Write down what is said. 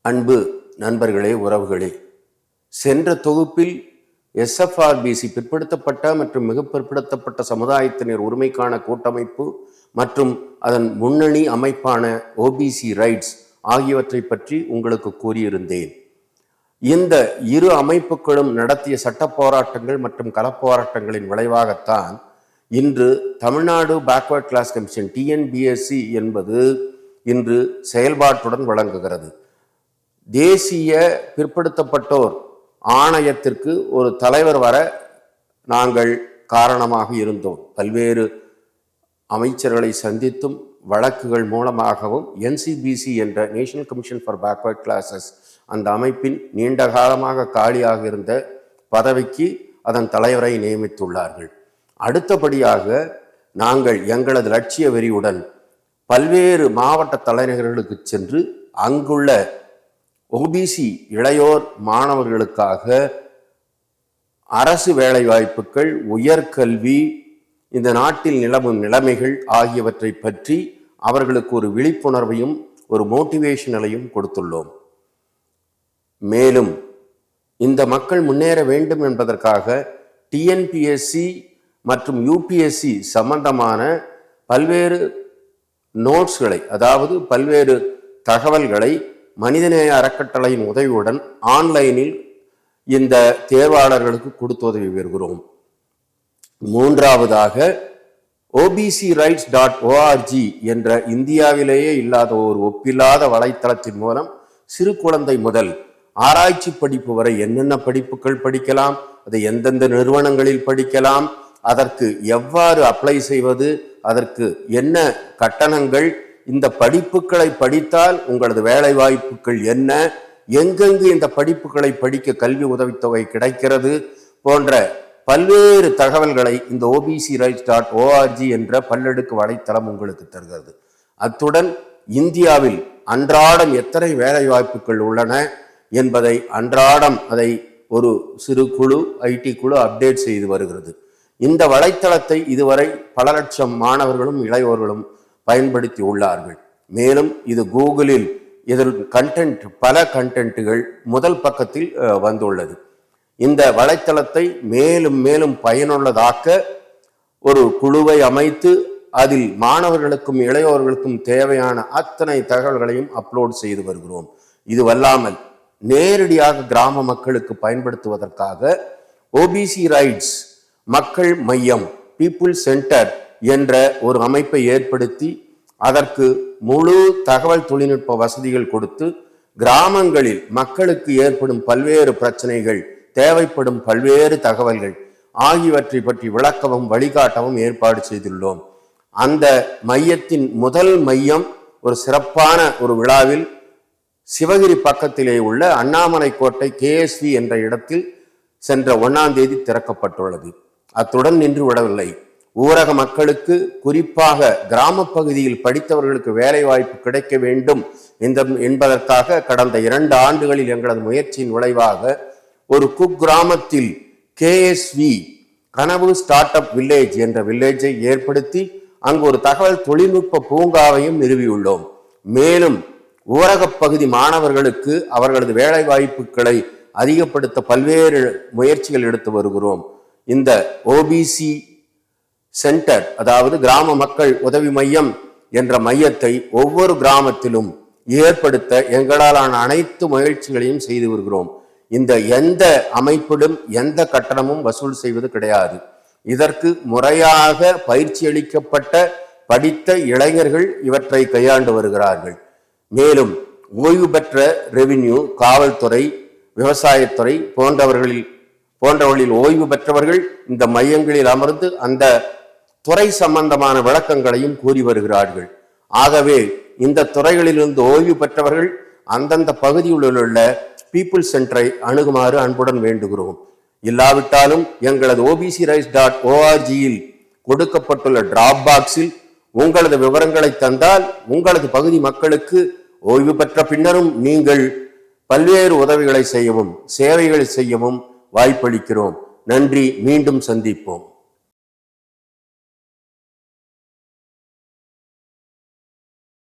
அன்பு நண்பர்களே, உறவுகளே, சென்ற தொகுப்பில் எஸ்எஃப்ஆர்பிசி பிற்படுத்தப்பட்ட மற்றும் மிக பிற்படுத்தப்பட்ட சமுதாயத்தினர் உரிமைக்கான கூட்டமைப்பு மற்றும் அதன் முன்னணி அமைப்பான ஓபிசி ரைட்ஸ் ஆகியவற்றை பற்றி உங்களுக்கு கூறியிருந்தேன். இந்த இரு அமைப்புகளும் நடத்திய சட்ட போராட்டங்கள் மற்றும் களப்போராட்டங்களின் விளைவாகத்தான் இன்று Tamil Nadu backward class commission TNPSC என்பது இன்று செயல்பாட்டுடன் வழங்குகிறது. தேசிய பிற்படுத்தப்பட்டோர் ஆணையத்திற்கு ஒரு தலைவர் வர நாங்கள் காரணமாக இருந்தோம். பல்வேறு அமைச்சர்களை சந்தித்தும் வழக்குகள் மூலமாகவும் என்சிபிசி என்ற national commission for backward classes அந்த அமைப்பின் நீண்ட காலமாக காலியாக இருந்த பதவிக்கு அதன் தலைவரை நியமித்துள்ளார்கள். அடுத்தபடியாக நாங்கள் எங்களது லட்சிய வெறியுடன் பல்வேறு மாவட்ட தலைநகர்களுக்கு சென்று அங்குள்ள ஓபிசி இளையோர் மாணவர்களுக்காக அரசு வேலைவாய்ப்புகள், உயர்கல்வி, இந்த நாட்டில் நிலவும் நிலைமைகள் ஆகியவற்றை பற்றி அவர்களுக்கு ஒரு விழிப்புணர்வையும் ஒரு மோட்டிவேஷனலையும் கொடுத்துள்ளோம். மேலும் இந்த மக்கள் முன்னேற வேண்டும் என்பதற்காக டிஎன்பிஎஸ்சி மற்றும் யூபிஎஸ்சி சம்பந்தமான பல்வேறு நோட்ஸ்களை, அதாவது பல்வேறு தகவல்களை மனிதநேய அறக்கட்டளையின் உதவியுடன் ஆன்லைனில் இந்த தேர்வாளர்களுக்கு கொடுத்து உதவி வருகிறோம். மூன்றாவதாக obcrights.org என்ற இந்தியாவிலேயே இல்லாத ஒரு ஒப்பில்லாத வலைத்தளத்தின் மூலம் சிறு குழந்தை முதல் ஆராய்ச்சி படிப்பு வரை என்னென்ன படிப்புகள் படிக்கலாம், அதை எந்தெந்த நிறுவனங்களில் படிக்கலாம், அதற்கு எவ்வாறு அப்ளை செய்வது, அதற்கு என்ன கட்டணங்கள், இந்த படிப்புகளை படித்தால் உங்களது வேலை வாய்ப்புகள் என்ன, எங்கெங்கு இந்த படிப்புகளை படிக்க கல்வி உதவித்தொகை கிடைக்கிறது போன்ற பல்வேறு தகவல்களை இந்த obcrights.org என்ற பல்லடுக்கு வலைத்தளம் உங்களுக்கு தருகிறது. அத்துடன் இந்தியாவில் அன்றாடம் எத்தனை வேலை வாய்ப்புகள் உள்ளன என்பதை அன்றாடம் அதை ஒரு சிறு குழு, ஐடி குழு அப்டேட் செய்து வருகிறது. இந்த வலைத்தளத்தை இதுவரை பல லட்சம் மாணவர்களும் இளையோர்களும் பயன்படுத்தி உள்ளார்கள். மேலும் இது கூகுளில் இதில் பல கண்டென்ட்டுகள் முதல் பக்கத்தில் வந்துள்ளது. இந்த வலைத்தளத்தை மேலும் மேலும் பயனுள்ளதாக்க ஒரு குழுவை அமைத்து அதில் மாணவர்களுக்கும் இளையோர்களுக்கும் தேவையான அத்தனை தகவல்களையும் அப்லோட் செய்து வருகிறோம். இதுவல்லாமல் நேரடியாக கிராம மக்களுக்கு பயன்படுத்துவதற்காக ஓபிசி ரைட்ஸ் மக்கள் மையம், பீப்புள் சென்டர் என்ற ஒரு அமைப்பை ஏற்படுத்தி அதற்கு முழு தகவல் தொழில்நுட்ப வசதிகள் கொடுத்து கிராமங்களில் மக்களுக்கு ஏற்படும் பல்வேறு பிரச்சனைகள், தேவைப்படும் பல்வேறு தகவல்கள் ஆகியவற்றை பற்றி விளக்கவும் வழிகாட்டவும் ஏற்பாடு செய்துள்ளோம். அந்த மையத்தின் முதல் மையம் ஒரு சிறப்பான ஒரு விழாவில் சிவகிரி பக்கத்திலே உள்ள அண்ணாமலை கோட்டை கேஎஸ்வி என்ற இடத்தில் சென்ற 1ஆம் தேதி திறக்கப்பட்டுள்ளது. அத்துடன் நின்று விடவில்லை. ஊரக மக்களுக்கு, குறிப்பாக கிராம பகுதியில் படித்தவர்களுக்கு வேலை வாய்ப்பு கிடைக்க வேண்டும் என்பதற்காக கடந்த 2 ஆண்டுகளில் எங்களது முயற்சியின் விளைவாக ஒரு குக்கிராமத்தில் கேஎஸ்வி கனவு ஸ்டார்ட் அப் வில்லேஜ் என்ற வில்லேஜை ஏற்படுத்தி அங்கு ஒரு தகவல் தொழில்நுட்ப பூங்காவையும் நிறுவியுள்ளோம். மேலும் ஊரக பகுதி மாணவர்களுக்கு அவர்களது வேலை வாய்ப்புகளை அதிகப்படுத்த பல்வேறு முயற்சிகள் எடுத்து வருகிறோம். இந்த ஓபிசி சென்டர், அதாவது கிராம மக்கள் உதவி மையம் என்ற மையத்தை ஒவ்வொரு கிராமத்திலும் ஏற்படுத்த எங்களாலான அனைத்து முயற்சிகளையும் செய்து வருகிறோம். இந்த எந்த அமைப்பிலும் எந்த கட்டணமும் வசூல் செய்வது கிடையாது. இதற்கு முறையாக பயிற்சி அளிக்கப்பட்ட படித்த இளைஞர்கள் இவற்றை கையாண்டு வருகிறார்கள். மேலும் ஓய்வு பெற்ற ரெவின்யூ, காவல்துறை, விவசாயத்துறை போன்றவர்களில் ஓய்வு பெற்றவர்கள் இந்த மையங்களில் அமர்ந்து அந்த துறை சம்பந்தமான விளக்கங்களையும் கூறி வருகிறார்கள். ஆகவே இந்த துறைகளிலிருந்து ஓய்வு பெற்றவர்கள் அந்தந்த பகுதியில் உள்ள பீப்புள் சென்டரை அணுகுமாறு அன்புடன் வேண்டுகிறோம். இல்லாவிட்டாலும் எங்களது obcrights.org கொடுக்கப்பட்டுள்ள டிராப் பாக்ஸில் உங்களது விவரங்களை தந்தால் உங்களது பகுதி மக்களுக்கு ஓய்வு பெற்ற பின்னரும் நீங்கள் பல்வேறு உதவிகளை செய்யவும் சேவைகளை செய்யவும் வாய்ப்பளிக்கிறோம். நன்றி. மீண்டும் சந்திப்போம்.